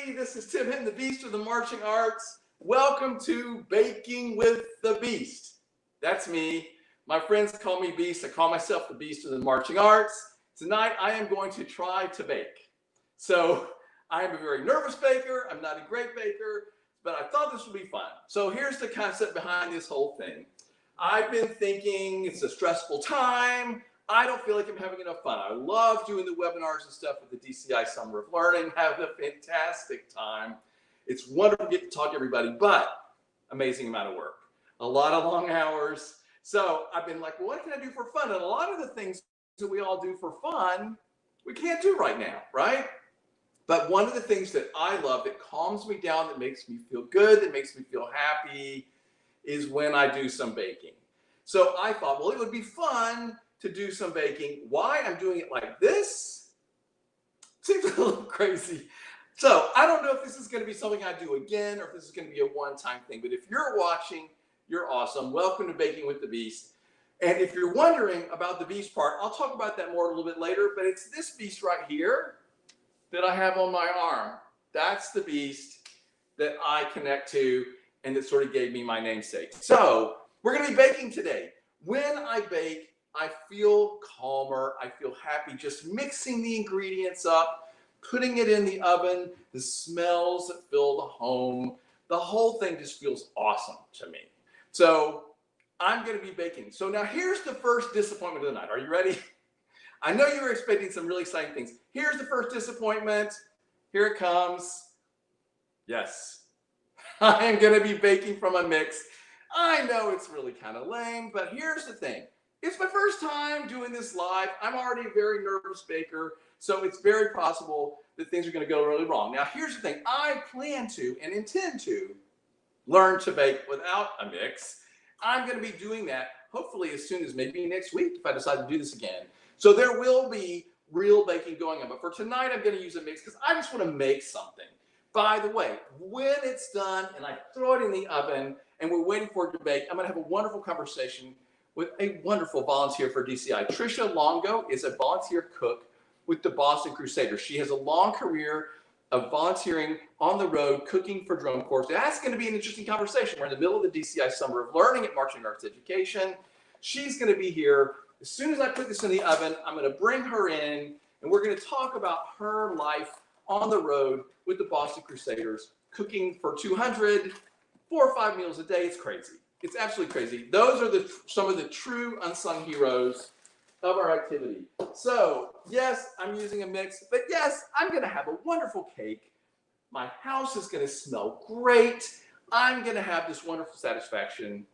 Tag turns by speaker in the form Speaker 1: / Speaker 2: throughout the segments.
Speaker 1: everybody. This is Tim Hinton, the Beast of the Marching Arts. Welcome to Baking with the Beast. That's me. My friends call me Beast. I call myself the Beast of the Marching Arts. Tonight, I am going to try to bake. So, I am a very nervous baker. I'm not a great baker, but I thought this would be fun. So, here's the concept behind this whole thing. I've been thinking it's a stressful time. I don't feel like I'm having enough fun. I love doing the webinars and stuff with the DCI Summer of Learning. Have a fantastic time. It's wonderful to get to talk to everybody, but amazing amount of work. A lot of long hours. So I've been like, well, what can I do for fun? And a lot of the things that we all do for fun, we can't do right now, right? But one of the things that I love that calms me down, that makes me feel good, that makes me feel happy, is when I do some baking. So I thought, well, it would be fun to do some baking. Why I'm doing it like this seems a little crazy. So I don't know if this is going to be something I do again or if this is going to be a one-time thing. But if you're watching, you're awesome. Welcome to Baking with the Beast. And if you're wondering about the beast part, I'll talk about that more a little bit later. But it's this beast right here that I have on my arm. That's the beast that I connect to and that sort of gave me my namesake. So we're going to be baking today. When I bake, I feel calmer. I feel happy just mixing the ingredients up, putting it in the oven, the smells that fill the home. The whole thing just feels awesome to me. So I'm going to be baking. So now here's the first disappointment of the night. Are you ready? I know you were expecting some really exciting things. Here's the first disappointment. Here it comes. Yes, I am going to be baking from a mix. I know it's really kind of lame, but here's the thing. It's my first time doing this live. I'm already a very nervous baker, so it's very possible that things are going to go really wrong. Now, here's the thing. I plan to and intend to learn to bake without a mix. I'm going to be doing that hopefully as soon as maybe next week if I decide to do this again. So there will be real baking going on. But for tonight, I'm going to use a mix because I just want to make something. By the way, when it's done and I throw it in the oven and we're waiting for it to bake, I'm going to have a wonderful conversation with a wonderful volunteer for DCI. Trisha Longo is a volunteer cook with the Boston Crusaders. She has a long career of volunteering on the road, cooking for drum corps. That's going to be an interesting conversation. We're in the middle of the DCI Summer of Learning at Marching Arts Education. She's going to be here. As soon as I put this in the oven, I'm going to bring her in, and we're going to talk about her life on the road with the Boston Crusaders, cooking for 200, 4 or 5 meals a day. It's crazy. It's absolutely crazy. Those are some of the true unsung heroes of our activity. So, yes, I'm using a mix, but yes, I'm going to have a wonderful cake. My house is going to smell great. I'm going to have this wonderful satisfaction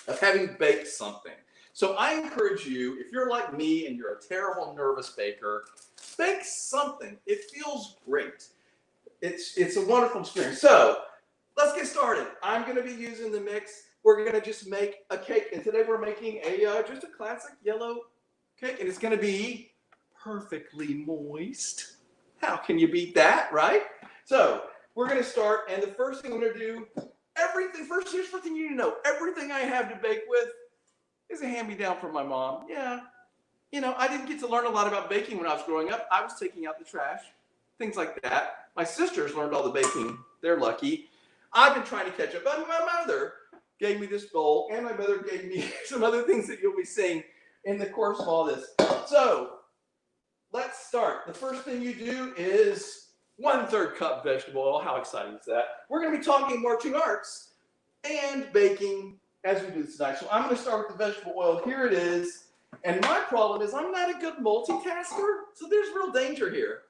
Speaker 1: of having baked something. So I encourage you, if you're like me and you're a terrible nervous baker, bake something. It feels great. It's a wonderful experience. So let's get started. I'm going to be using the mix. We're going to just make a cake. And today we're making just a classic yellow cake. And it's going to be perfectly moist. How can you beat that, right? So we're going to start. And the first thing I'm going to do, here's the first thing you need to know. Everything I have to bake with is a hand-me-down from my mom. Yeah. You know, I didn't get to learn a lot about baking when I was growing up. I was taking out the trash, things like that. My sisters learned all the baking. They're lucky. I've been trying to catch up. But my mother gave me this bowl, and my mother gave me some other things that you'll be seeing in the course of all this. So let's start. The first thing you do is 1/3 cup vegetable oil. How exciting is that? We're going to be talking marching arts and baking as we do this tonight. So I'm going to start with the vegetable oil. Here it is. And my problem is I'm not a good multitasker, so there's real danger here.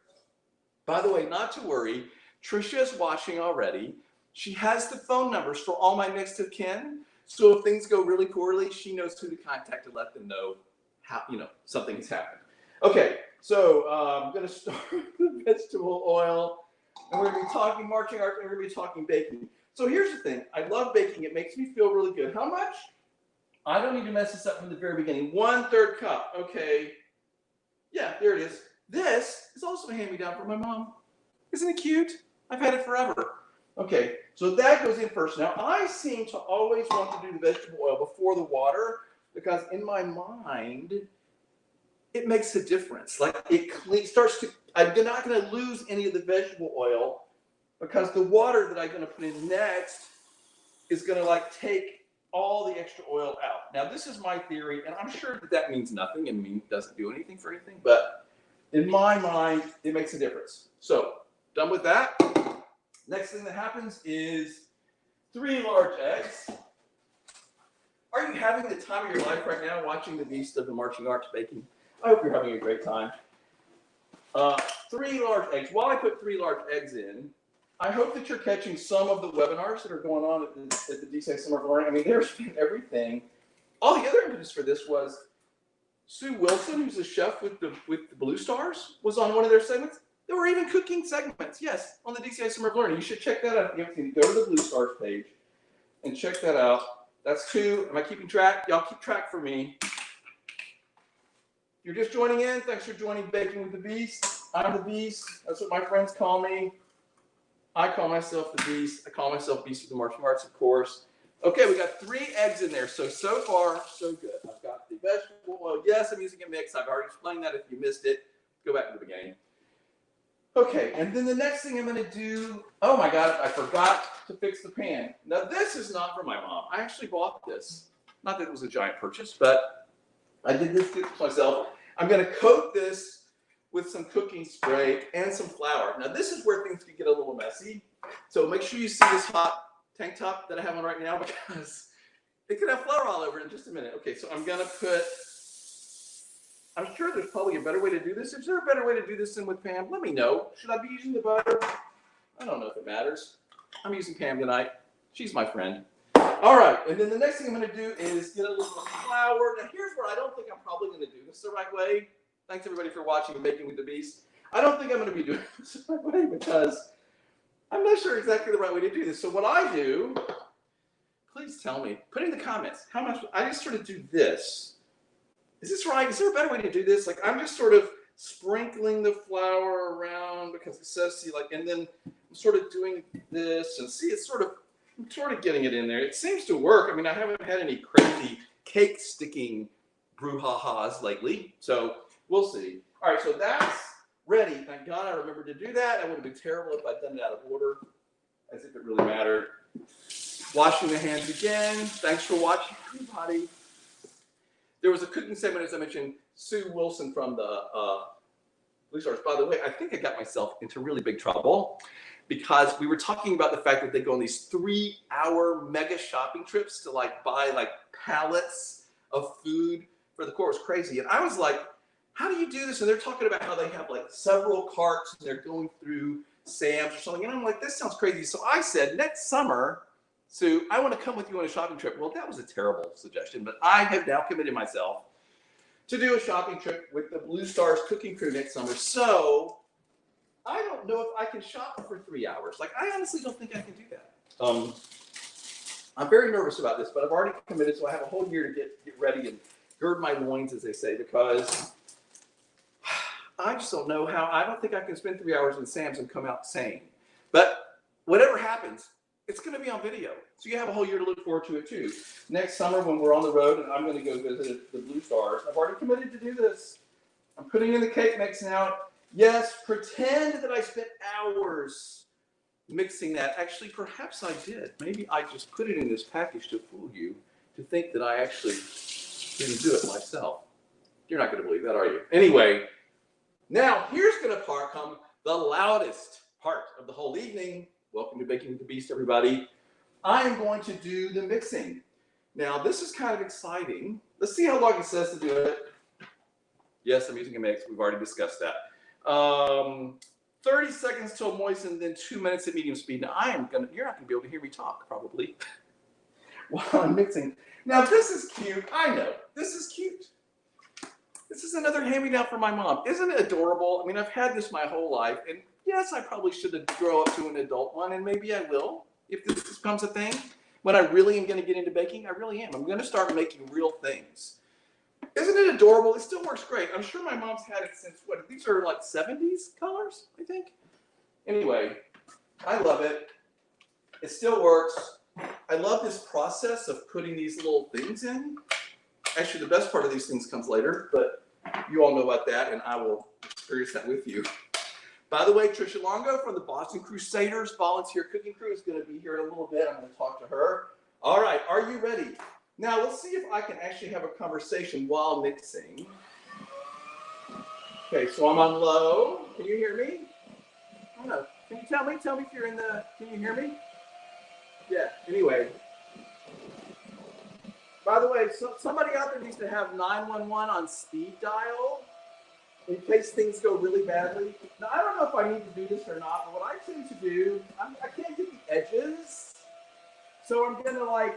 Speaker 1: By the way, not to worry. Trisha is watching already. She has the phone numbers for all my next of kin. So if things go really poorly, she knows who to contact to let them know how, something has happened. Okay, so I'm going to start with the vegetable oil. And we're going to be talking marching arts, and we're going to be talking baking. So here's the thing. I love baking. It makes me feel really good. How much? I don't need to mess this up from the very beginning. 1/3 cup. Okay. Yeah, there it is. This is also a hand-me-down from my mom. Isn't it cute? I've had it forever. Okay, so that goes in first. Now, I seem to always want to do the vegetable oil before the water because in my mind, it makes a difference. Like it starts to, I'm not going to lose any of the vegetable oil because the water that I'm going to put in next is going to like take all the extra oil out. Now, this is my theory, and I'm sure that that means nothing and doesn't do anything for anything, but in my mind, it makes a difference. So, done with that. Next thing that happens is 3 large eggs. Are you having the time of your life right now watching the Beast of the Marching Arts baking? I hope you're having a great time. 3 large eggs. While I put 3 large eggs in, I hope that you're catching some of the webinars that are going on at the DCI Summer of Learning. I mean, there's been everything. All the other impetus for this was Sue Wilson, who's a chef with the Blue Stars, was on one of their segments. There were even cooking segments, yes, on the DCI Summer of Learning. You should check that out. You have to go to the Blue Stars page and check that out. That's 2. Am I keeping track? Y'all keep track for me. You're just joining in. Thanks for joining Baking with the Beast. I'm the Beast. That's what my friends call me. I call myself the Beast. I call myself Beast of the Marching Arts, of course. Okay, we got 3 eggs in there. So far, so good. I've got the vegetable oil. Yes, I'm using a mix. I've already explained that. If you missed it, go back to the beginning. Okay, and then the next thing I'm going to do, oh my God, I forgot to fix the pan. Now, this is not for my mom. I actually bought this. Not that it was a giant purchase, but I did this myself. I'm going to coat this with some cooking spray and some flour. Now, this is where things can get a little messy. So make sure you see this hot tank top that I have on right now, because it could have flour all over it in just a minute. Okay, so I'm going to put, I'm sure there's probably a better way to do this. Is there a better way to do this than with Pam? Let me know. Should I be using the butter? I don't know if it matters. I'm using Pam tonight. She's my friend. All right, and then the next thing I'm going to do is get a little flour. Now, here's where I don't think I'm probably going to do this the right way. Thanks, everybody, for watching Baking with the Beast. I don't think I'm going to be doing this the right way because I'm not sure exactly the right way to do this. So what I do, please tell me. Put in the comments how much. I just sort of do this. Is this right? Is there a better way to do this? Like, I'm just sort of sprinkling the flour around because it says, see, like, and then I'm sort of doing this, and see, it's sort of, I'm sort of getting it in there. It seems to work. I mean, I haven't had any crazy cake sticking brouhahas lately, so we'll see. All right, so that's ready. Thank God I remembered to do that. That would have been terrible if I'd done it out of order, as if it really mattered. Washing the hands again. Thanks for watching, everybody. There was a cooking segment, as I mentioned, Sue Wilson from the Blue Stars. By the way, I think I got myself into really big trouble because we were talking about the fact that they go on these 3-hour mega shopping trips to like buy like pallets of food for the course. Crazy. And I was like, how do you do this? And they're talking about how they have like several carts and they're going through Sam's or something. And I'm like, this sounds crazy. So I said, next summer, Sue, I want to come with you on a shopping trip. Well, that was a terrible suggestion, but I have now committed myself to do a shopping trip with the Blue Stars cooking crew next summer. So I don't know if I can shop for 3 hours. Like, I honestly don't think I can do that. I'm very nervous about this, but I've already committed, so I have a whole year to get ready and gird my loins, as they say, because I just don't know how. I don't think I can spend 3 hours in Sam's and come out sane. But whatever happens, it's going to be on video. So you have a whole year to look forward to it too. Next summer when we're on the road and I'm going to go visit the Blue Stars, I've already committed to do this. I'm putting in the cake mix now. Yes, pretend that I spent hours mixing that. Actually, perhaps I did. Maybe I just put it in this package to fool you, to think that I actually didn't do it myself. You're not going to believe that, are you? Anyway, now here's going to come the loudest part of the whole evening. Welcome to Baking with the Beast, everybody. I am going to do the mixing. Now, this is kind of exciting. Let's see how long it says to do it. Yes, I'm using a mix. We've already discussed that. 30 seconds till moistened, then 2 minutes at medium speed. Now, you're not going to be able to hear me talk, probably, while I'm mixing. Now, this is cute. I know. This is cute. This is another hand-me-down from my mom. Isn't it adorable? I mean, I've had this my whole life, and yes, I probably should have grown up to an adult one, and maybe I will if this becomes a thing. When I really am going to get into baking, I really am. I'm going to start making real things. Isn't it adorable? It still works great. I'm sure my mom's had it since, what, these are like 70s colors, I think? Anyway, I love it. It still works. I love this process of putting these little things in. Actually, the best part of these things comes later, but you all know about that, and I will experience that with you. By the way, Trisha Longo from the Boston Crusaders volunteer cooking crew is going to be here in a little bit. I'm going to talk to her. All right, are you ready? Now, let's see if I can actually have a conversation while mixing. Okay, so I'm on low. Can you hear me? I don't know. Can you tell me? Tell me if you're in the, can you hear me? Yeah, anyway. By the way, somebody out there needs to have 911 on speed dial in case things go really badly. Now, I don't know if I need to do this or not, but what I tend to do, I can't get the edges. So I'm going to like,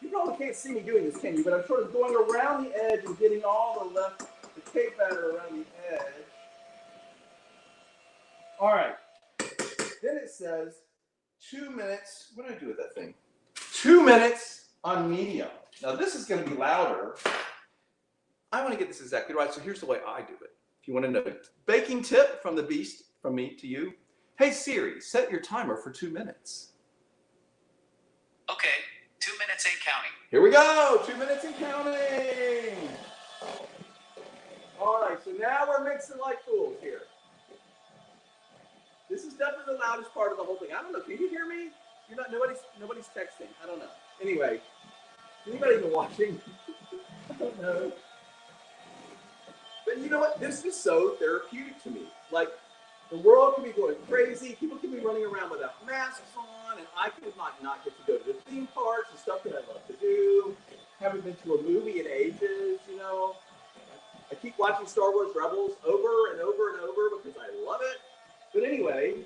Speaker 1: you probably can't see me doing this, can you? But I'm sort of going around the edge and getting all the cake batter around the edge. All right. Then it says 2 minutes. What do I do with that thing? 2 minutes on medium. Now this is going to be louder. I want to get this exactly right. So here's the way I do it. If you want to know, baking tip from the beast, from me to you. Hey Siri, set your timer for 2 minutes.
Speaker 2: Okay, 2 minutes ain't counting.
Speaker 1: Here we go, 2 minutes and counting. All right, so now we're mixing like fools here. This is definitely the loudest part of the whole thing. I don't know, can you hear me? You're not, nobody's texting. I don't know. Anyway, anybody even watching? I don't know. But you know what? This is so therapeutic to me. Like, the world can be going crazy. People can be running around without masks on, and I could not get to go to the theme parks and stuff that I love to do. Haven't been to a movie in ages, you know. I keep watching Star Wars Rebels over and over and over because I love it. But anyway,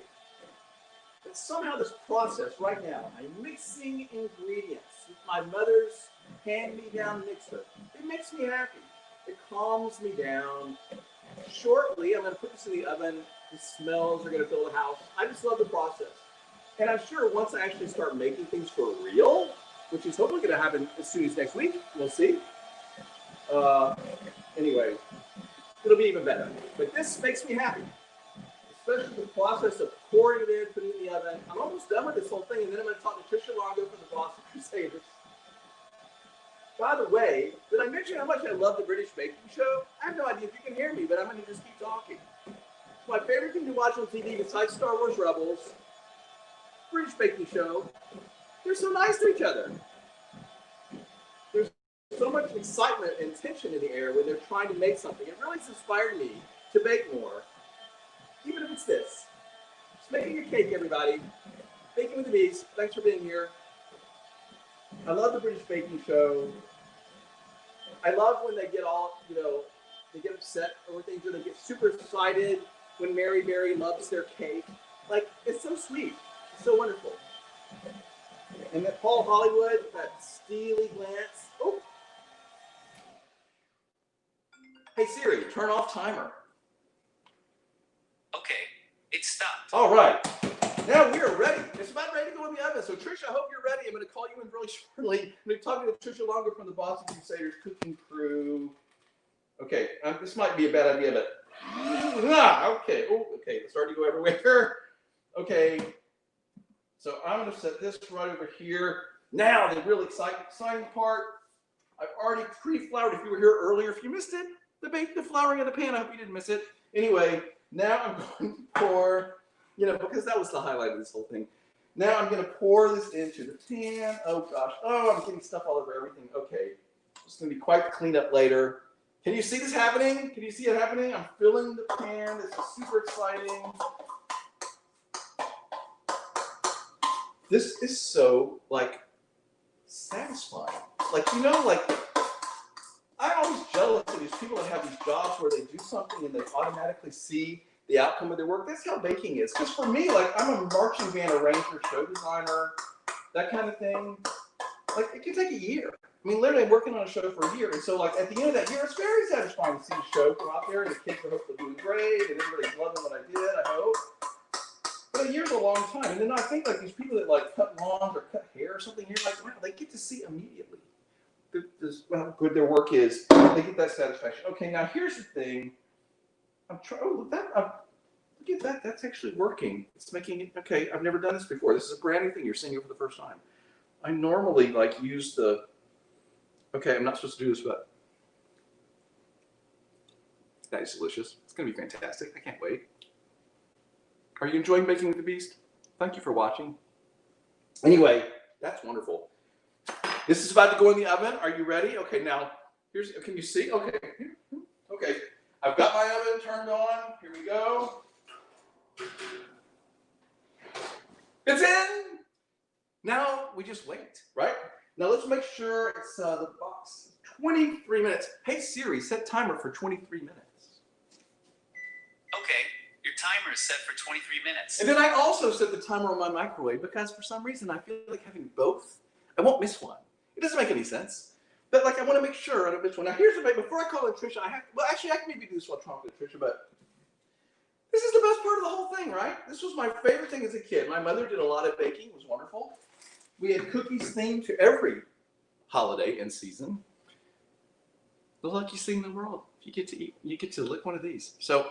Speaker 1: but somehow this process right now, I'm mixing ingredients with my mother's hand-me-down mixer. It makes me happy. It calms me down. Shortly, I'm going to put this in the oven. The smells are going to fill the house. I just love the process. And I'm sure once I actually start making things for real, which is hopefully going to happen as soon as next week, we'll see. Anyway, it'll be even better. But this makes me happy. Especially the process of pouring it in, putting it in the oven. I'm almost done with this whole thing, and then I'm going to talk to Trisha Longo from the Boston Crusaders. By the way, did I mention how much I love the British baking show? I have no idea if you can hear me, but I'm going to just keep talking. It's my favorite thing to watch on TV besides Star Wars Rebels. British baking show. They're so nice to each other. There's so much excitement and tension in the air when they're trying to make something. It really has inspired me to bake more. Even if it's this. Just making a cake, everybody. Baking with the Beast. Thanks for being here. I love the British baking show. I love when they get all, you know, they get upset over things, or they get super excited when Mary Berry loves their cake. Like, it's so sweet. It's so wonderful. And that Paul Hollywood, that steely glance. Oh. Hey Siri, turn off timer.
Speaker 2: Okay, it stopped.
Speaker 1: All right. Now we are ready. It's about ready to go in the oven. So Trisha, I hope you're ready. I'm going to call you in really shortly. I'm going to talk to Trisha Longo from the Boston Crusaders cooking crew. Okay, this might be a bad idea, but okay. Oh, okay. It's starting to go everywhere. Okay. So I'm going to set this right over here. Now the really exciting part. I've already pre-floured. If you were here earlier, if you missed it, the flouring of the pan. I hope you didn't miss it. Anyway, now I'm going to pour. You know, because that was the highlight of this whole thing. Now I'm going to pour this into the pan. Oh, gosh. Oh, I'm getting stuff all over everything. Okay. It's going to be quite cleaned up later. Can you see this happening? Can you see it happening? I'm filling the pan. This is super exciting. This is so, like, satisfying. Like, you know, like, I'm always jealous of these people that have these jobs where they do something and they automatically see the outcome of their work. That's how baking is. Because for me, like, I'm a marching band arranger, show designer, that kind of thing. Like, it can take a year. I mean, literally, I'm working on a show for a year. And so, like, at the end of that year, it's very satisfying to see the show come out there and the kids are hopefully doing great and everybody's loving what I did, I hope. But a year's a long time. And then I think, like, these people that, like, cut lawns or cut hair or something, you're like, wow, they get to see immediately how good their work is. They get that satisfaction. Okay, now here's the thing. I'm trying. Oh, look at that. That's actually working. It's making it. Okay, I've never done this before. This is a brand new thing. You're seeing it for the first time. I normally like use the. Okay, I'm not supposed to do this, but that is delicious. It's gonna be fantastic. I can't wait. Are you enjoying Baking with the Beast? Thank you for watching. Anyway, that's wonderful. This is about to go in the oven. Are you ready? Okay, now, can you see? Okay. Okay. I've got my oven turned on. Here we go. It's in. Now we just wait, right? Now let's make sure it's the box. 23 minutes. Hey Siri, set timer for 23 minutes.
Speaker 2: Okay, your timer is set for 23 minutes.
Speaker 1: And then I also set the timer on my microwave because for some reason I feel like having both, I won't miss one. It doesn't make any sense. But like I want to make sure I don't miss one. Now here's the thing, before I call it Trisha, I can maybe do this while talking to Trisha, but this is the best part of the whole thing, right? This was my favorite thing as a kid. My mother did a lot of baking. It was wonderful. We had cookies themed to every holiday and season. The luckiest thing in the world. You get to eat, you get to lick one of these. So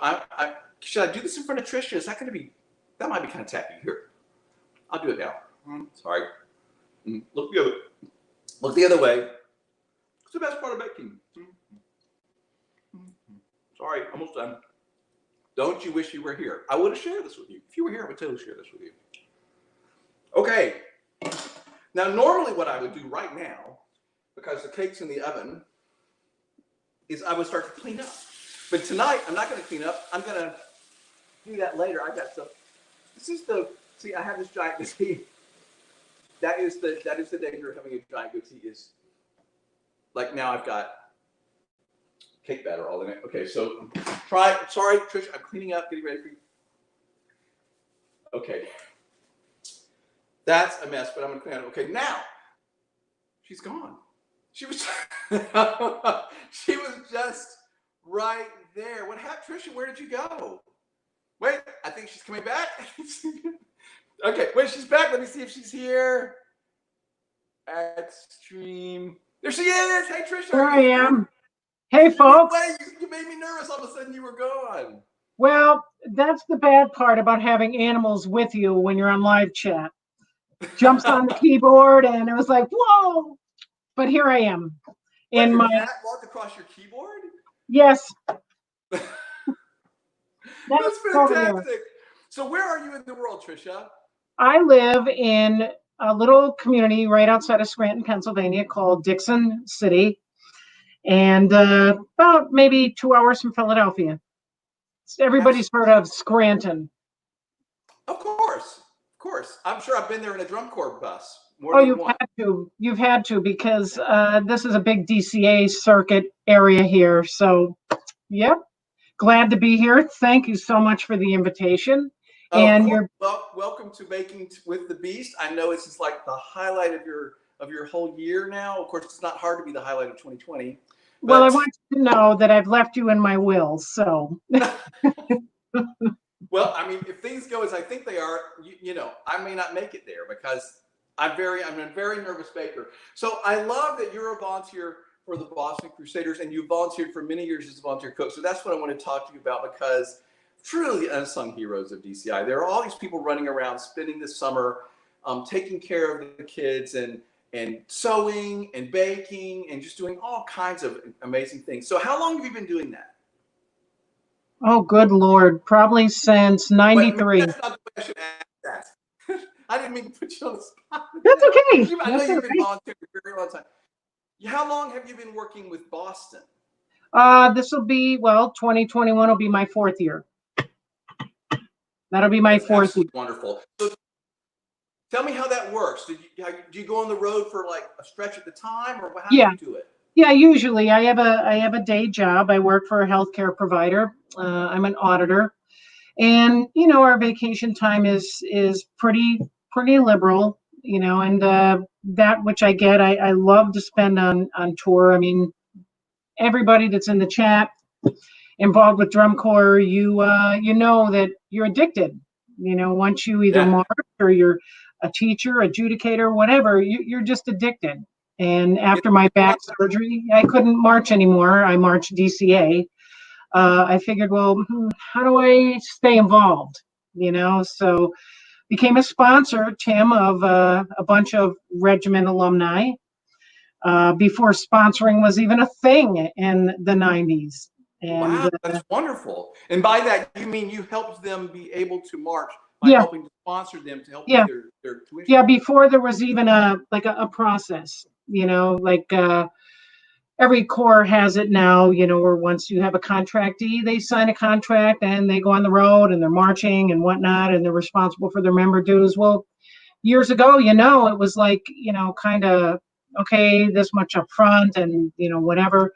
Speaker 1: should I do this in front of Trisha? Is that going to be, that might be kind of tacky. Here, I'll do it now. Sorry. Look the other way. It's the best part of baking. Sorry, almost done. Don't you wish you were here? I would have shared this with you. If you were here, I would totally share this with you. Okay. Now, normally what I would do right now, because the cake's in the oven, is I would start to clean up. But tonight, I'm not going to clean up. I'm going to do that later. I got some. This is the, see, I have this giant goatee. That is the danger of having a giant goatee is, like now I've got cake batter all in it. Okay, so sorry, Trish, I'm cleaning up, getting ready for you. Okay. That's a mess, but I'm going to clean it up. Okay, now, she's gone. She was, she was just right there. What happened, Trisha? Where did you go? Wait, I think she's coming back. Okay, wait, she's back. Let me see if she's here. Extreme. There she is. Hey, Trisha.
Speaker 3: Here I am. Hey, folks.
Speaker 1: You made me nervous. All of a sudden, you were gone.
Speaker 3: Well, that's the bad part about having animals with you when you're on live chat. Jumps on the keyboard, and it was like, whoa. But here I am.
Speaker 1: Wait, your cat walked across your keyboard?
Speaker 3: Yes.
Speaker 1: That's
Speaker 3: over
Speaker 1: fantastic.
Speaker 3: there.
Speaker 1: So where are you in the world, Trisha?
Speaker 3: I live in a little community right outside of Scranton, Pennsylvania called Dixon City, and about maybe 2 hours from Philadelphia. Everybody's heard of Scranton.
Speaker 1: Of course. Of course. I'm sure I've been there in a drum corps bus.
Speaker 3: Oh, you've had to because this is a big DCA circuit area here. So, yep. Glad to be here. Thank you so much for the invitation. And you're
Speaker 1: welcome to Baking with the Beast. I know it's just like the highlight of your whole year now. Of course, it's not hard to be the highlight of 2020.
Speaker 3: Well, I want you to know that I've left you in my will. So.
Speaker 1: Well, I mean, if things go as I think they are, you know, I may not make it there because I'm a very nervous baker. So I love that you're a volunteer for the Boston Crusaders and you volunteered for many years as a volunteer cook. So that's what I want to talk to you about because truly the unsung heroes of DCI. There are all these people running around spending the summer taking care of the kids and sewing and baking and just doing all kinds of amazing things. So how long have you been doing that?
Speaker 3: Oh, good Lord. Probably since 93.
Speaker 1: Wait, that's not the question I asked that. I didn't mean to put you on the spot.
Speaker 3: That's okay.
Speaker 1: I know you've been volunteering for a very long time. How long have you been working with Boston?
Speaker 3: This will be, 2021 will be my 4th year. That'll be my 4th year.
Speaker 1: Wonderful. So tell me how that works. Do you go on the road for like a stretch at the time or how do you do it?
Speaker 3: Yeah, usually I have a day job. I work for a healthcare provider. I'm an auditor, and you know our vacation time is pretty liberal. You know, and that which I get, I love to spend on tour. I mean, everybody that's in the chat involved with drum corps, you know that you're addicted. You know, once you either march or you're a teacher, adjudicator, whatever, you're just addicted. And after my back surgery, I couldn't march anymore. I marched DCA. I figured, well, how do I stay involved? You know, so became a sponsor, Tim, of a bunch of regiment alumni before sponsoring was even a thing in the 90s. And
Speaker 1: Wow, that's wonderful. And by that, you mean you helped them be able to march by
Speaker 3: yeah,
Speaker 1: helping to sponsor them to help pay
Speaker 3: yeah,
Speaker 1: their tuition?
Speaker 3: yeah. Before there was even a process, like every corps has it now, where once you have a contractee, they sign a contract and they go on the road and they're marching and whatnot, and they're responsible for their member dues. Well, years ago, it was like, kind of, okay, this much up front and, whatever.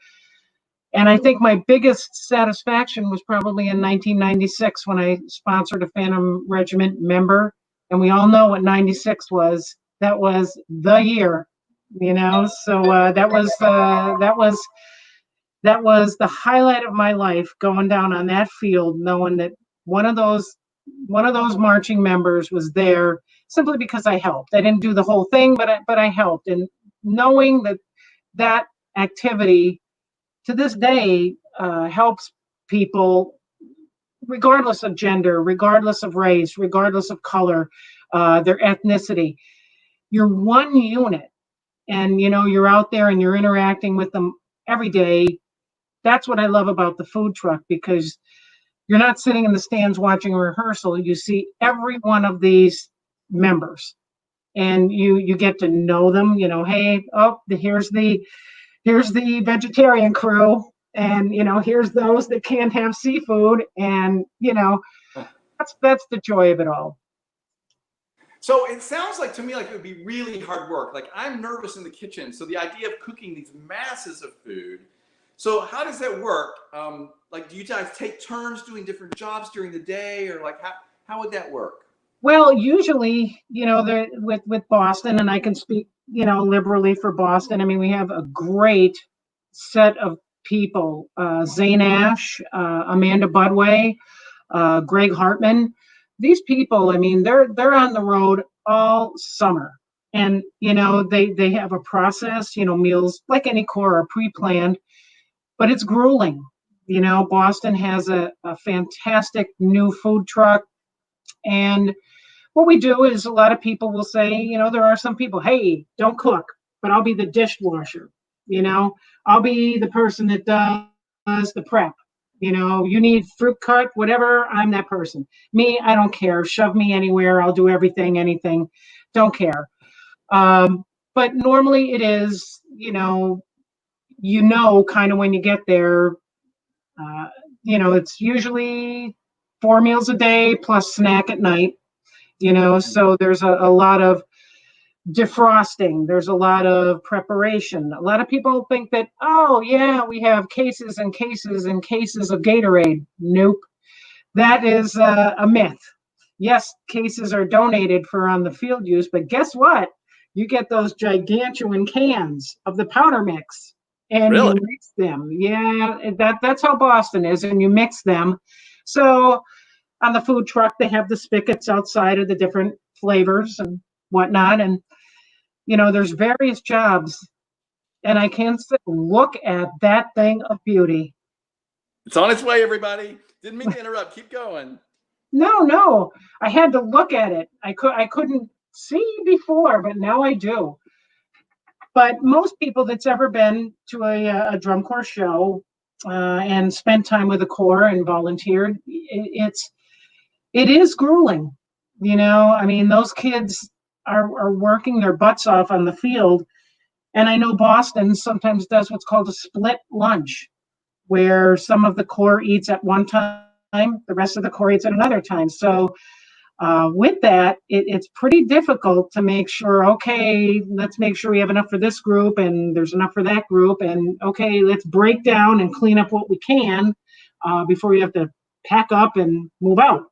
Speaker 3: And I think my biggest satisfaction was probably in 1996 when I sponsored a Phantom Regiment member. And we all know what 96 was. That was the year, So that was the highlight of my life, going down on that field, knowing that one of those marching members was there simply because I helped. I didn't do the whole thing, but I helped. And knowing that activity to this day helps people, regardless of gender, regardless of race, regardless of color, their ethnicity. You're one unit, and you're out there and you're interacting with them every day. That's what I love about the food truck, because you're not sitting in the stands watching a rehearsal. You see every one of these members, and you get to know them. Hey, here's the vegetarian crew, and here's those that can't have seafood, and that's the joy of it all.
Speaker 1: So it sounds like to me like it would be really hard work. Like, I'm nervous in the kitchen, so the idea of cooking these masses of food. So how does that work? Like, do you guys take turns doing different jobs during the day, or like how would that work?
Speaker 3: Well, usually, with Boston, and I can speak, liberally for Boston. I mean, we have a great set of people: Zane Ash, Amanda Budway, Greg Hartman. These people, I mean, they're on the road all summer, and they have a process. Meals like any corps are pre-planned, but it's grueling. Boston has a fantastic new food truck, and what we do is a lot of people will say, there are some people, hey, don't cook, but I'll be the dishwasher. I'll be the person that does the prep. You need fruit cut, whatever, I'm that person. Me, I don't care. Shove me anywhere. I'll do everything, anything. Don't care. But normally it is, kind of when you get there, it's usually 4 meals a day plus snack at night. So there's a lot of defrosting, there's a lot of preparation. A lot of people think that, oh yeah, we have cases and cases and cases of Gatorade. Nope, that is a myth. Yes, cases are donated for on the field use, but guess what? You get those gigantuan cans of the powder mix, and
Speaker 1: Really?
Speaker 3: you mix them. Yeah, that's how Boston is, and you mix them. So on the food truck, they have the spigots outside of the different flavors and whatnot. And, there's various jobs. And I can't say, look at that thing of beauty.
Speaker 1: It's on its way, everybody. Didn't mean to interrupt. Keep going.
Speaker 3: No, I had to look at it. I couldn't see before, but now I do. But most people that's ever been to a drum corps show and spent time with the corps and volunteered, it is grueling. I mean, those kids are working their butts off on the field. And I know Boston sometimes does what's called a split lunch, where some of the corps eats at one time, the rest of the corps eats at another time. So with that, it's pretty difficult to make sure, okay, let's make sure we have enough for this group and there's enough for that group. And okay, let's break down and clean up what we can before we have to pack up and move out.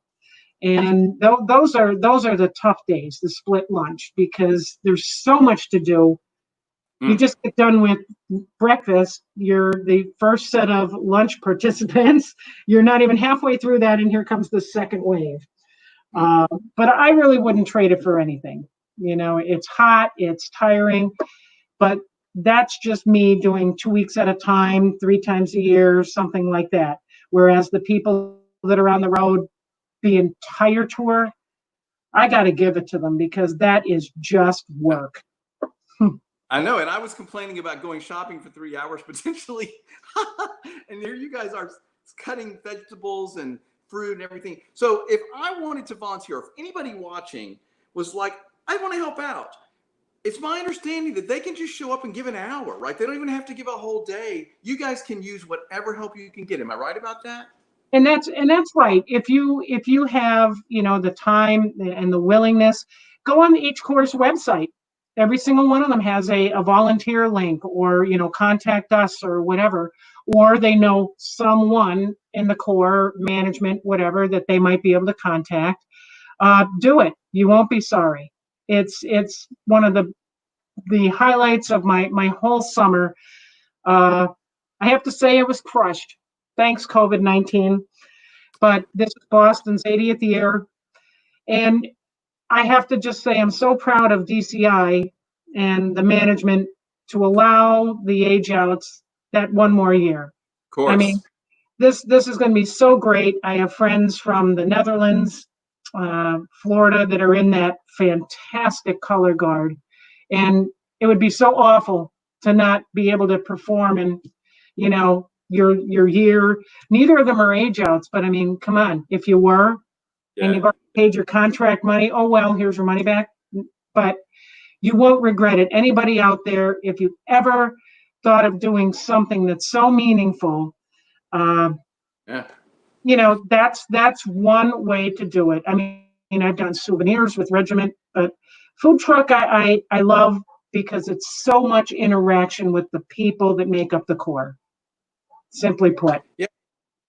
Speaker 3: And those are the tough days, the split lunch, because there's so much to do. You just get done with breakfast. You're the first set of lunch participants. You're not even halfway through that, and here comes the second wave. But I really wouldn't trade it for anything. It's hot, it's tiring, but that's just me doing 2 weeks at a time, 3 times a year, something like that. Whereas the people that are on the road the entire tour, I got to give it to them, because that is just work.
Speaker 1: I know, and I was complaining about going shopping for 3 hours potentially, and here you guys are cutting vegetables and fruit and everything. So if I wanted to volunteer, if anybody watching was like, I want to help out, it's my understanding that they can just show up and give an hour, right? They don't even have to give a whole day. You guys can use whatever help you can get. Am I right about that?
Speaker 3: And that's right. If you have, the time and the willingness, go on each course website. Every single one of them has a volunteer link, or contact us or whatever, or they know someone in the core management, whatever, that they might be able to contact. Do it. You won't be sorry. It's one of the highlights of my whole summer. I have to say, it was crushed. Thanks, COVID-19. But this is Boston's 80th year. And I have to just say, I'm so proud of DCI and the management to allow the age outs that one more year.
Speaker 1: Of course.
Speaker 3: I mean, this is going to be so great. I have friends from the Netherlands, Florida, that are in that fantastic color guard. And it would be so awful to not be able to perform in, your year. Neither of them are age outs, but I mean, come on, if you were, and you've already paid your contract money, oh well, here's your money back. But you won't regret it. Anybody out there, if you ever thought of doing something that's so meaningful, that's one way to do it. I mean, I've done souvenirs with Regiment, but food truck I love, because it's so much interaction with the people that make up the core. Simply put.
Speaker 1: Yeah.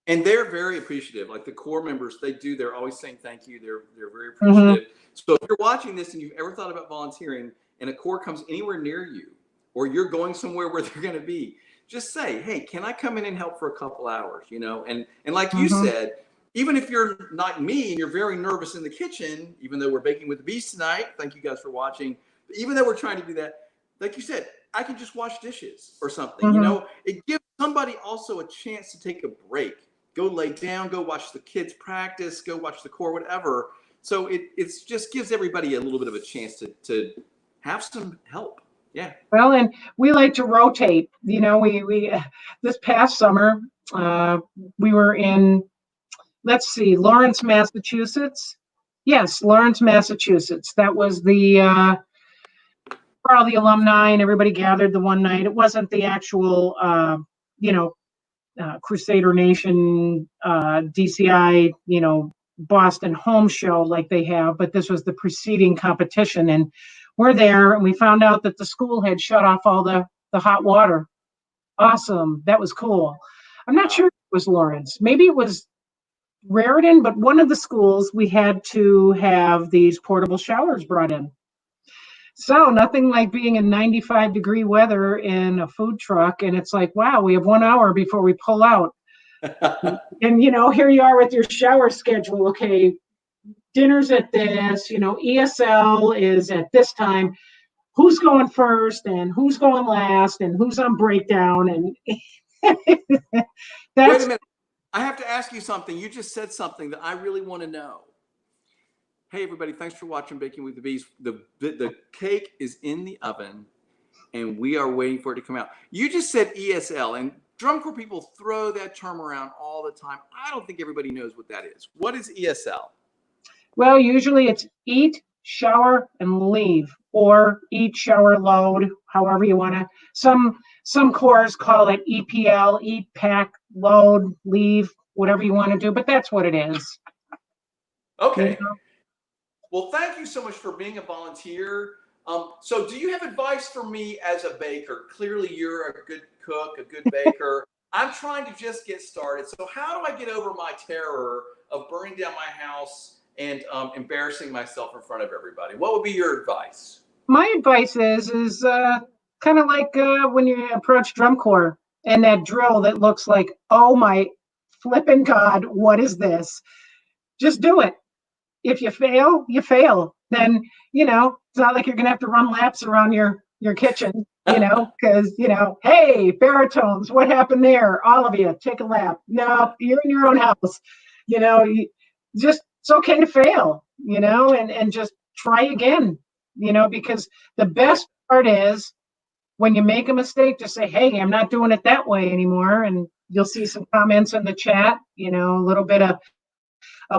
Speaker 1: And they're very appreciative. Like the core members, they're always saying thank you. They're very appreciative. So if you're watching this and you've ever thought about volunteering and a core comes anywhere near you, or you're going somewhere where they're going to be, just say, hey, can I come in and help for a couple hours? And like you said, even if you're not me and you're very nervous in the kitchen, even though we're baking with the beast tonight, thank you guys for watching. But even though we're trying to do that, like you said, I can just wash dishes or something. It gives somebody also a chance to take a break, go lay down, go watch the kids practice, go watch the core, whatever. So it just gives everybody a little bit of a chance to have some help. Yeah.
Speaker 3: Well, and we like to rotate. We this past summer, we were in, let's see, Lawrence, Massachusetts. Yes, Lawrence, Massachusetts. That was where all the alumni and everybody gathered the one night. It wasn't the actual, Crusader Nation, DCI, Boston home show like they have, but this was the preceding competition. And we're there, and we found out that the school had shut off all the hot water. Awesome. That was cool. I'm not sure if it was Lawrence. Maybe it was Raritan, but one of the schools, we had to have these portable showers brought in. So nothing like being in 95-degree weather in a food truck, and it's like, wow, we have 1 hour before we pull out. And here you are with your shower schedule. Okay, dinner's at this, ESL is at this time. Who's going first and who's going last and who's on breakdown? And
Speaker 1: Wait a minute. I have to ask you something. You just said something that I really want to know. Hey, everybody, thanks for watching Baking with the Beast. The cake is in the oven, and we are waiting for it to come out. You just said ESL, and drum corps people throw that term around all the time. I don't think everybody knows what that is. What is ESL?
Speaker 3: Well, usually it's eat, shower, and leave, or eat, shower, load, however you want to. Some corps call it EPL, eat, pack, load, leave, whatever you want to do, but that's what it is.
Speaker 1: Okay. Well, thank you so much for being a volunteer. So do you have advice for me as a baker? Clearly, you're a good cook, a good baker. I'm trying to just get started. So how do I get over my terror of burning down my house and embarrassing myself in front of everybody? What would be your advice?
Speaker 3: My advice is kind of like when you approach drum corps and that drill that looks like, oh my flipping God, what is this? Just do it. If you fail, you fail. Then, it's not like you're going to have to run laps around your kitchen, because, hey, baritones, what happened there? All of you, take a lap. No, you're in your own house. It's okay to fail, and just try again, because the best part is when you make a mistake, just say, hey, I'm not doing it that way anymore. And you'll see some comments in the chat. You know, a little bit of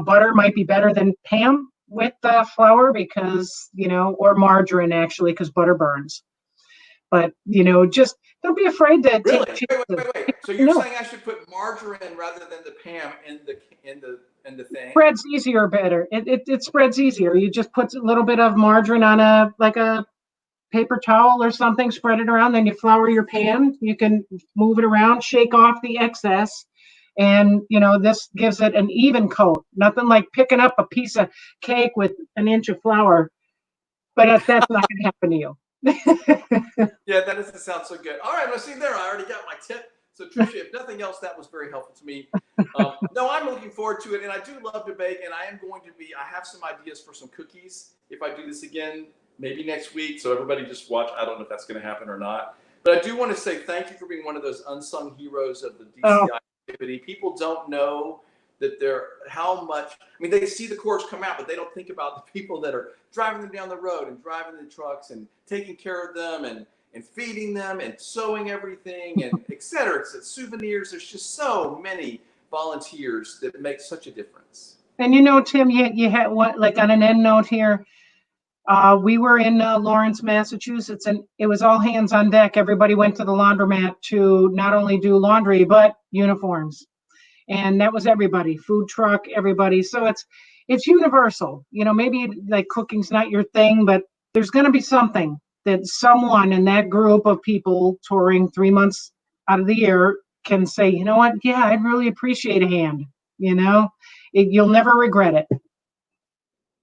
Speaker 3: butter might be better than Pam with flour because, you know, or margarine actually, because butter burns. But, you know, just don't be afraid to
Speaker 1: Really?
Speaker 3: take
Speaker 1: Wait. So you're saying I should put margarine rather than the Pam in the thing?
Speaker 3: Spreads easier, better. It spreads easier. You just put a little bit of margarine on a paper towel or something, spread it around, then you flour your pan. You can move it around, shake off the excess, and you know, this gives it an even coat. Nothing like picking up a piece of cake with an inch of flour, but that's not going to happen to you.
Speaker 1: Yeah, that doesn't sound so good. All right, well, see there, I already got my tip. So Trisha, if nothing else, that was very helpful to me. No, I'm looking forward to it, and I do love to bake, and I have some ideas for some cookies if I do this again, maybe next week. So everybody just watch. I don't know if that's going to happen or not. But I do want to say thank you for being one of those unsung heroes of the DCI activity. People don't know that how much, I mean, they see the cores come out, but they don't think about the people that are driving them down the road and driving the trucks and taking care of them and feeding them and sewing everything and et cetera. It's souvenirs. There's just so many volunteers that make such a difference.
Speaker 3: And you know, Tim, you had what, like on an end note here, we were in Lawrence, Massachusetts, and it was all hands on deck. Everybody went to the laundromat to not only do laundry, but uniforms. And that was everybody, food truck, everybody. So it's universal. You know, maybe like cooking's not your thing, but there's going to be something that someone in that group of people touring 3 months out of the year can say, you know what? Yeah, I'd really appreciate a hand. You know, you'll never regret it.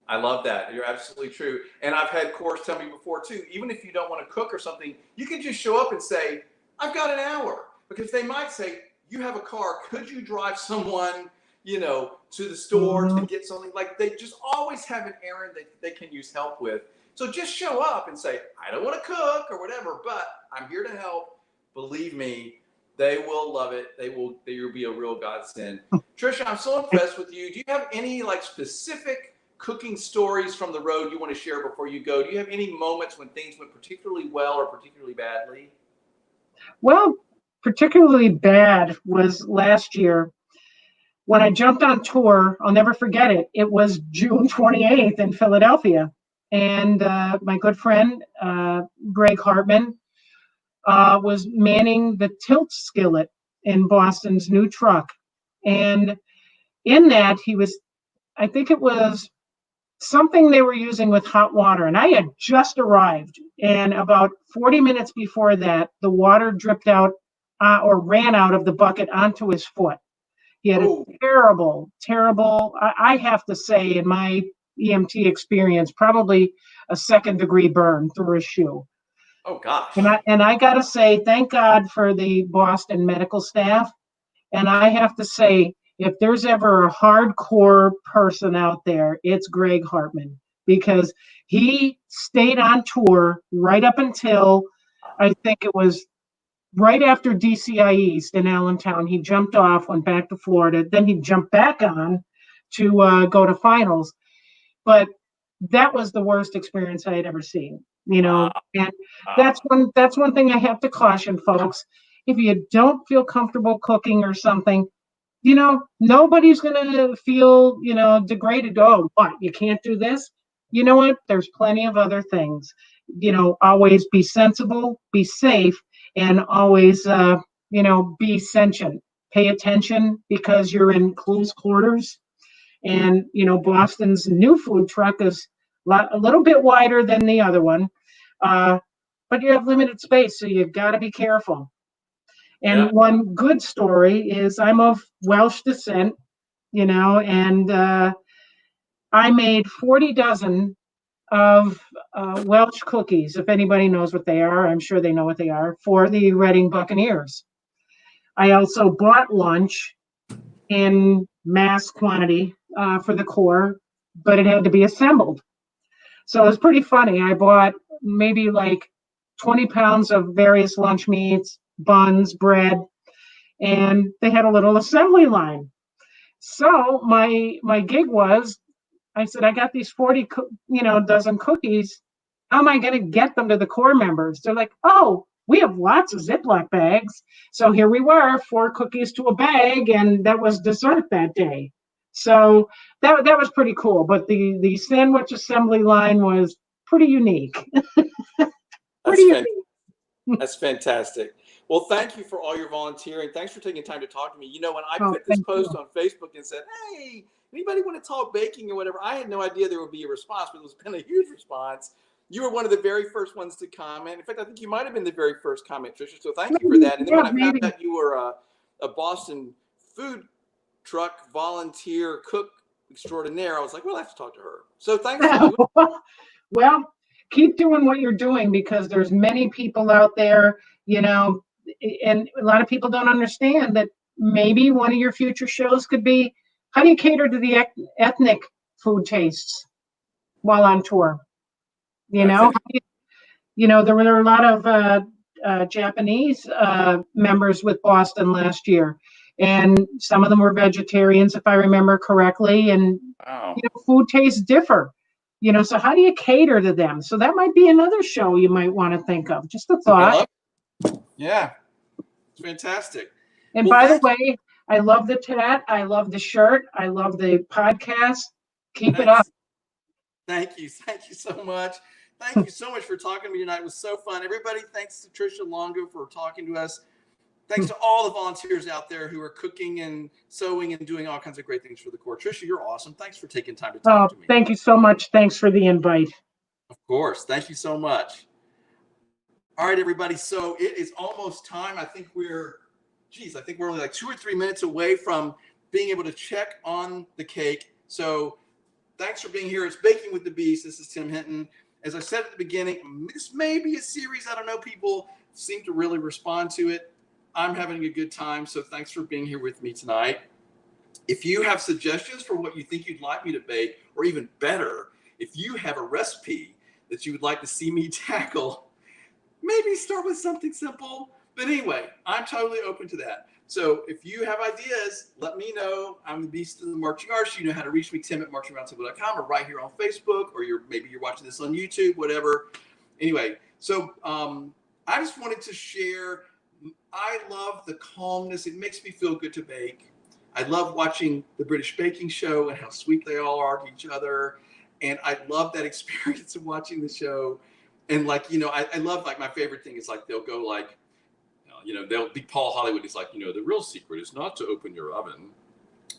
Speaker 1: I love that. You're absolutely true. And I've had cores tell me before too, even if you don't want to cook or something, you can just show up and say, I've got an hour. Because they might say, you have a car, could you drive someone, you know, to the store to get something? Like they just always have an errand that they can use help with. So just show up and say, I don't want to cook or whatever, but I'm here to help. Believe me, they will love it. They will be a real godsend. Trisha, I'm so impressed with you. Do you have any like specific cooking stories from the road you want to share before you go? Do you have any moments when things went particularly well or particularly badly?
Speaker 3: Well, particularly bad was last year when I jumped on tour. I'll never forget it. It was June 28th in Philadelphia. And my good friend, Greg Hartman, was manning the tilt skillet in Boston's new truck. And in that, I think it was something they were using with hot water. And I had just arrived. And about 40 minutes before that, the water dripped out or ran out of the bucket onto his foot. He had a terrible, I have to say, in my EMT experience, probably a 2nd-degree burn through his shoe.
Speaker 1: Oh, gosh.
Speaker 3: And I got to say, thank God for the Boston medical staff. And I have to say, if there's ever a hardcore person out there, it's Greg Hartman, because he stayed on tour right up until, I think it was right after DCI East in Allentown. He jumped off, went back to Florida. Then he jumped back on to go to finals. But that was the worst experience I had ever seen, you know. And that's one thing I have to caution folks. If you don't feel comfortable cooking or something, you know, nobody's going to feel, you know, degraded. Oh, what? You can't do this? You know what? There's plenty of other things. You know, always be sensible, be safe, and always, you know, be sentient. Pay attention because you're in close quarters. And, you know, Boston's new food truck is a little bit wider than the other one. But you have limited space, so you've got to be careful. And one good story is I'm of Welsh descent, you know, and I made 40 dozen of Welsh cookies. If anybody knows what they are, I'm sure they know what they are, for the Reading Buccaneers. I also bought lunch in mass quantity for the Corps, but it had to be assembled. So it was pretty funny. I bought maybe like 20 pounds of various lunch meats, buns, bread, and they had a little assembly line. So my gig was, I said, I got these 40 dozen cookies. How am I going to get them to the Corps members? They're like, oh, we have lots of Ziploc bags. So here we were, 4 cookies to a bag, and that was dessert that day. So that was pretty cool. But the sandwich assembly line was pretty unique.
Speaker 1: That's
Speaker 3: Pretty
Speaker 1: fantastic. That's fantastic. Well, thank you for all your volunteering. Thanks for taking time to talk to me. You know, when I
Speaker 3: Oh,
Speaker 1: put this
Speaker 3: thank
Speaker 1: post
Speaker 3: you.
Speaker 1: on Facebook and said, hey, anybody want to talk baking or whatever, I had no idea there would be a response, but it's been a huge response. You were one of the very first ones to comment. In fact, I think you might have been the very first comment, Trisha. So thank you for that. And then
Speaker 3: Yeah,
Speaker 1: when I found
Speaker 3: maybe.
Speaker 1: out you were a Boston food truck volunteer cook extraordinaire, I was like, well, I have to talk to her. So thanks for doing it.
Speaker 3: Well, keep doing what you're doing because there's many people out there, you know, and a lot of people don't understand that maybe one of your future shows could be how do you cater to the ethnic food tastes while on tour? You
Speaker 1: That's
Speaker 3: know,
Speaker 1: it.
Speaker 3: there were a lot of Japanese members with Boston last year, and some of them were vegetarians, if I remember correctly. And
Speaker 1: Wow.
Speaker 3: food tastes differ. So how do you cater to them? So that might be another show you might want to think of. Just a
Speaker 1: I
Speaker 3: thought.
Speaker 1: love it. Yeah, it's fantastic.
Speaker 3: And
Speaker 1: Well,
Speaker 3: by the
Speaker 1: thank you.
Speaker 3: way, I love the tat. I love the shirt. I love the podcast. Keep it up.
Speaker 1: Thanks. Thank you. Thank you so much. Thank you so much for talking to me tonight. It was so fun. Everybody, thanks to Trisha Longo for talking to us. Thanks to all the volunteers out there who are cooking and sewing and doing all kinds of great things for the Corps. Trisha, you're awesome. Thanks for taking time to talk
Speaker 3: Oh,
Speaker 1: to me.
Speaker 3: thank you so much. Thanks for the invite.
Speaker 1: Of course. Thank you so much. All right, everybody. So it is almost time. I think we're only like 2 or 3 minutes away from being able to check on the cake. So thanks for being here. It's Baking with the Beast. This is Tim Hinton. As I said at the beginning, this may be a series. I don't know. People seem to really respond to it. I'm having a good time. So thanks for being here with me tonight. If you have suggestions for what you think you'd like me to bake, or even better, if you have a recipe that you would like to see me tackle, maybe start with something simple. But anyway, I'm totally open to that. So if you have ideas, let me know. I'm the Beast of the Marching Arts. You know how to reach me, tim@marchingroundtable.com, or right here on Facebook, or maybe you're watching this on YouTube, whatever. Anyway, so I just wanted to share. I love the calmness. It makes me feel good to bake. I love watching the British Baking Show and how sweet they all are to each other. And I love that experience of watching the show. And I love, my favorite thing is they'll go they'll be Paul Hollywood. He's like, the real secret is not to open your oven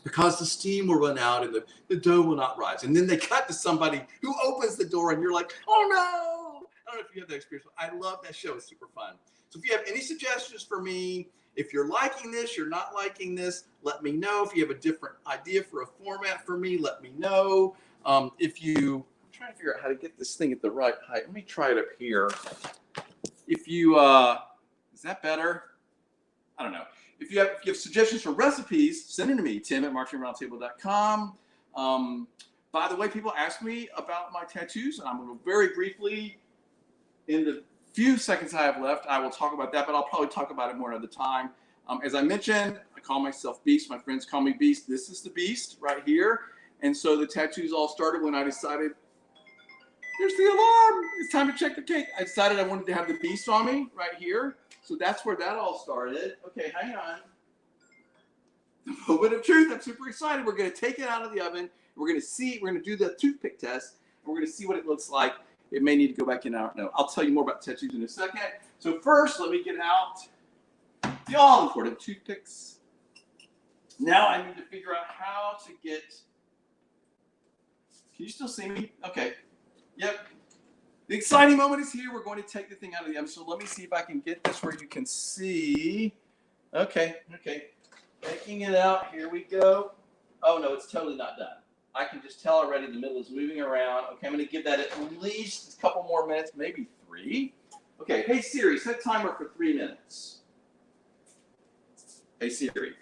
Speaker 1: because the steam will run out and the dough will not rise. And then they cut to somebody who opens the door and you're like, oh no. I don't know if you have that experience, but I love that show. It's super fun. So if you have any suggestions for me, if you're liking this, you're not liking this, let me know. If you have a different idea for a format for me, let me know. I'm trying to figure out how to get this thing at the right height. Let me try it up here. If you, is that better? I don't know. If you have suggestions for recipes, send them to me, tim@marchingroundtable.com. By the way, people ask me about my tattoos, and I'm going to very briefly, in the few seconds I have left, I will talk about that, but I'll probably talk about it more another time. As I mentioned, I call myself Beast. My friends call me Beast. This is the Beast right here. And so the tattoos all started when I decided, there's the alarm. It's time to check the cake. I decided I wanted to have the Beast on me right here. So that's where that all started. Okay, hang on. The moment of truth. I'm super excited. We're going to take it out of the oven. We're going to do the toothpick test. And we're going to see what it looks like. It may need to go back in. I don't know. I'll tell you more about tattoos in a second. So first, let me get out the all-important toothpicks. Now I need to figure out how to get... Can you still see me? Okay. Yep. The exciting moment is here. We're going to take the thing out of the oven. So let me see if I can get this where you can see. Okay. Taking it out. Here we go. Oh, no, it's totally not done. I can just tell already the middle is moving around. Okay, I'm going to give that at least a couple more minutes, maybe 3. Okay, hey Siri, set timer for 3 minutes. Hey Siri,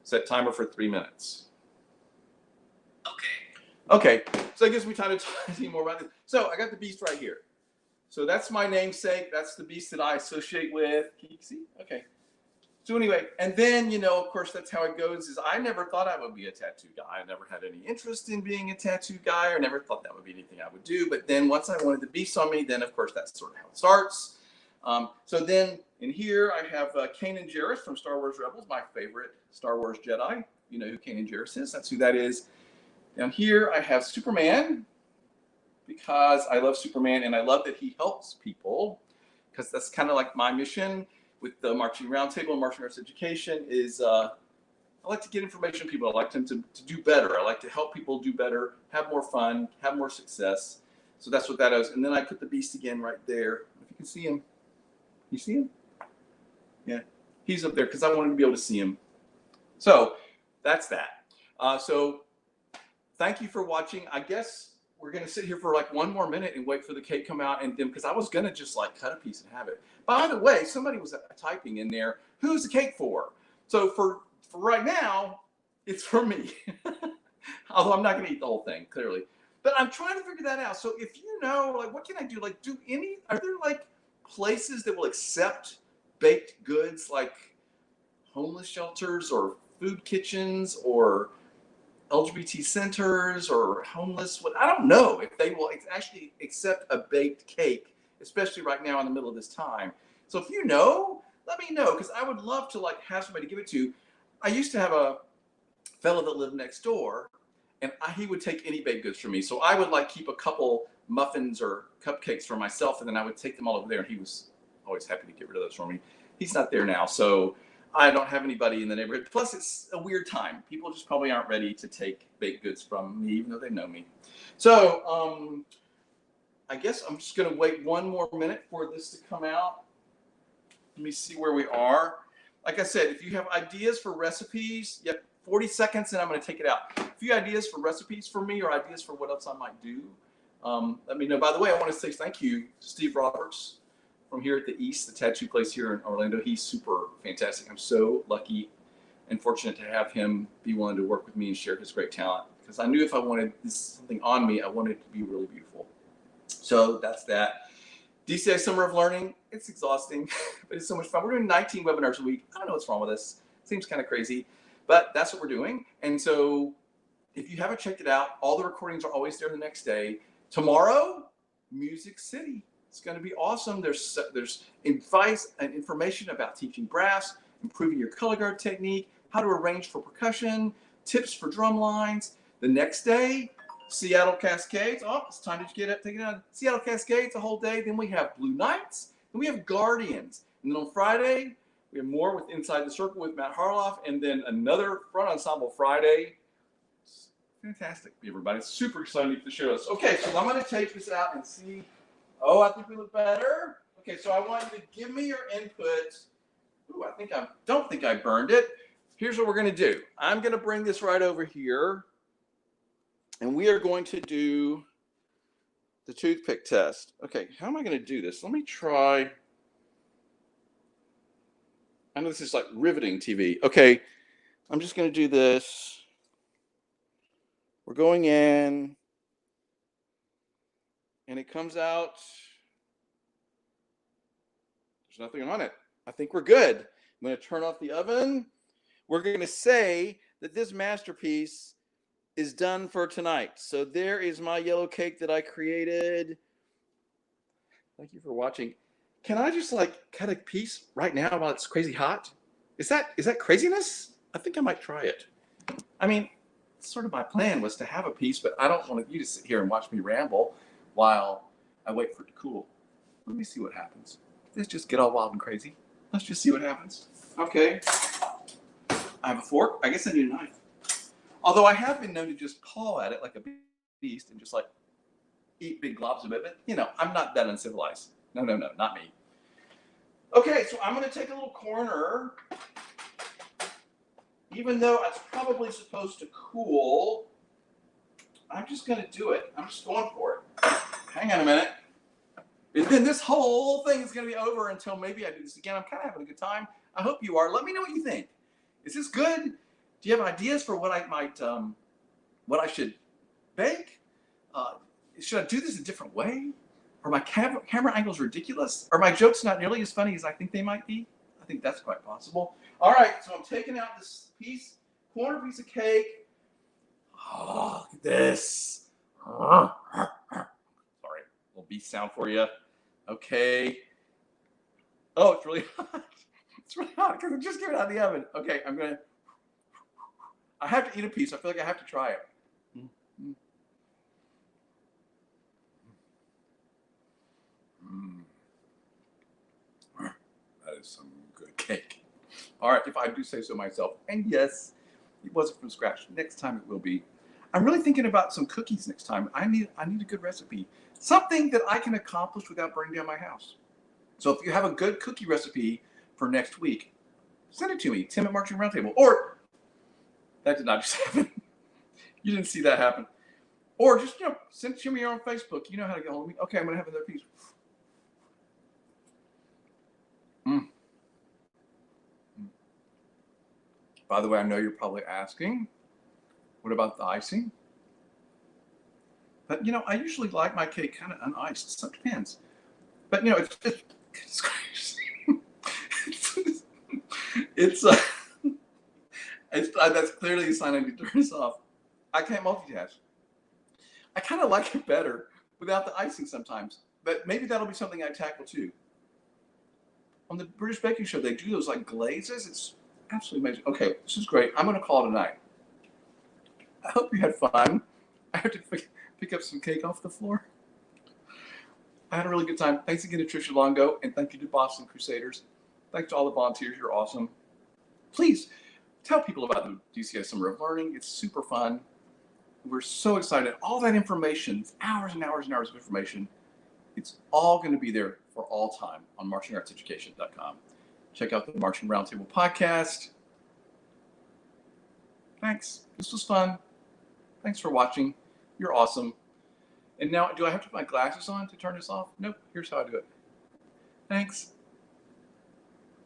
Speaker 1: set timer for 3 minutes. Okay, so it gives me time to talk to you more about this. So I got the Beast right here. So that's my namesake. That's the Beast that I associate with. Can you see? Okay. So anyway, and then, of course, that's how it goes, is I never thought I would be a tattoo guy. I never had any interest in being a tattoo guy. I never thought that would be anything I would do. But then once I wanted the Beast on me, then, of course, that's sort of how it starts. So then in here I have Kanan Jarrus from Star Wars Rebels, my favorite Star Wars Jedi. You know who Kanan Jarrus is. That's who that is. Down here I have Superman, because I love Superman and I love that he helps people, because that's kind of like my mission with the Marching Roundtable and Marching Arts Education is I like to get information to people. I like them to do better. I like to help people do better, have more fun, have more success. So that's what that is. And then I put the beast again right there. If you can see him. You see him? Yeah. He's up there because I wanted to be able to see him. So that's that. So thank you for watching. I guess we're going to sit here for like one more minute and wait for the cake to come out, and then because I was going to just like cut a piece and have it. By the way, somebody was typing in there, who's the cake for? So for right now, it's for me. Although I'm not going to eat the whole thing, clearly. But I'm trying to figure that out. So if you know, like, what can I do? Like, are there like places that will accept baked goods, like homeless shelters or food kitchens or LGBT centers or homeless? I don't know if they will actually accept a baked cake, especially right now in the middle of this time. So if you know, let me know, because I would love to like have somebody to give it to. I used to have a fellow that lived next door, and he would take any baked goods from me. So I would like keep a couple muffins or cupcakes for myself, and then I would take them all over there, and he was always happy to get rid of those for me. He's not there now, so I don't have anybody in the neighborhood. Plus, it's a weird time. People just probably aren't ready to take baked goods from me, even though they know me. So I guess I'm just going to wait one more minute for this to come out. Let me see where we are. Like I said, if you have ideas for recipes, yep, 40 seconds and I'm going to take it out. If you have ideas for recipes for me or ideas for what else I might do, let me know. By the way, I want to say thank you to Steve Roberts from here at the East, the tattoo place here in Orlando. He's super fantastic. I'm so lucky and fortunate to have him be willing to work with me and share his great talent, because I knew if I wanted something on me, I wanted it to be really beautiful. So that's that. DCI Summer of Learning, it's exhausting, but it's so much fun. We're doing 19 webinars a week. I don't know what's wrong with this. It seems kind of crazy, but that's what we're doing. And so if you haven't checked it out, all the recordings are always there the next day. Tomorrow, Music City. It's going to be awesome. There's advice and information about teaching brass, improving your color guard technique, how to arrange for percussion, tips for drum lines. The next day, Seattle Cascades. Oh, it's time to take it out. Seattle Cascades a whole day. Then we have Blue Knights. Then we have Guardians. And then on Friday, we have more with Inside the Circle with Matt Harloff. And then another front ensemble Friday. It's fantastic, everybody. It's super exciting to share this. Okay, so I'm going to take this out and see. Oh, I think we look better. Okay, so I want you to give me your input. Ooh, don't think I burned it. Here's what we're going to do. I'm going to bring this right over here. And we are going to do the toothpick test. Okay, how am I going to do this? Let me try. I know this is like riveting TV. Okay, I'm just going to do this. We're going in. And it comes out. There's nothing on it. I think we're good. I'm going to turn off the oven. We're going to say that this masterpiece is done for tonight. So there is my yellow cake that I created. Thank you for watching. Can I just like cut a piece right now while it's crazy hot? Is that craziness? I think I might try it. I mean, sort of my plan was to have a piece, but I don't want you to sit here and watch me ramble while I wait for it to cool. Let me see what happens. Let's just get all wild and crazy. Let's just see what happens. Okay. I have a fork. I guess I need a knife. Although I have been known to just paw at it like a beast and just like eat big globs of it. But, you know, I'm not that uncivilized. No, not me. Okay, so I'm going to take a little corner. Even though it's probably supposed to cool, I'm just going to do it. I'm just going for it. Hang on a minute. And then this whole thing is going to be over until maybe I do this again. I'm kind of having a good time. I hope you are. Let me know what you think. Is this good? Do you have ideas for what I might, what I should bake? Should I do this a different way? Are my camera angles ridiculous? Are my jokes not nearly as funny as I think they might be? I think that's quite possible. All right, so I'm taking out this corner piece of cake. Oh, look at this. Sorry, little beast sound for you. Okay. Oh, it's really hot. It's really hot because I just came it out of the oven. Okay, I have to eat a piece. I feel like I have to try it. That is some good cake. All right, if I do say so myself. And yes, it wasn't from scratch. Next time it will be. I'm really thinking about some cookies next time. I need a good recipe. Something that I can accomplish without burning down my house. So if you have a good cookie recipe for next week, send it to me, Tim at Marching Roundtable. Or, that did not just happen. You didn't see that happen. Or just, send it to me on Facebook. You know how to get hold of me. Okay, I'm going to have another piece. By the way, I know you're probably asking, what about the icing? But, I usually like my cake kind of uniced. So it depends. But, that's clearly a sign I need to turn this off. I can't multitask. I kind of like it better without the icing sometimes. But maybe that'll be something I tackle too. On the British Baking Show, they do those like glazes. It's absolutely amazing. Okay, this is great. I'm going to call it a night. I hope you had fun. I have to pick up some cake off the floor. I had a really good time. Thanks again to Trisha Longo, and thank you to Boston Crusaders. Thanks to all the volunteers. You're awesome. Please tell people about the DCS Summer of Learning. It's super fun. We're so excited. All that information, hours and hours and hours of information, it's all going to be there for all time on marchingartseducation.com. Check out the Marching Roundtable podcast. Thanks. This was fun. Thanks for watching. You're awesome. And now, do I have to put my glasses on to turn this off? Nope. Here's how I do it. Thanks.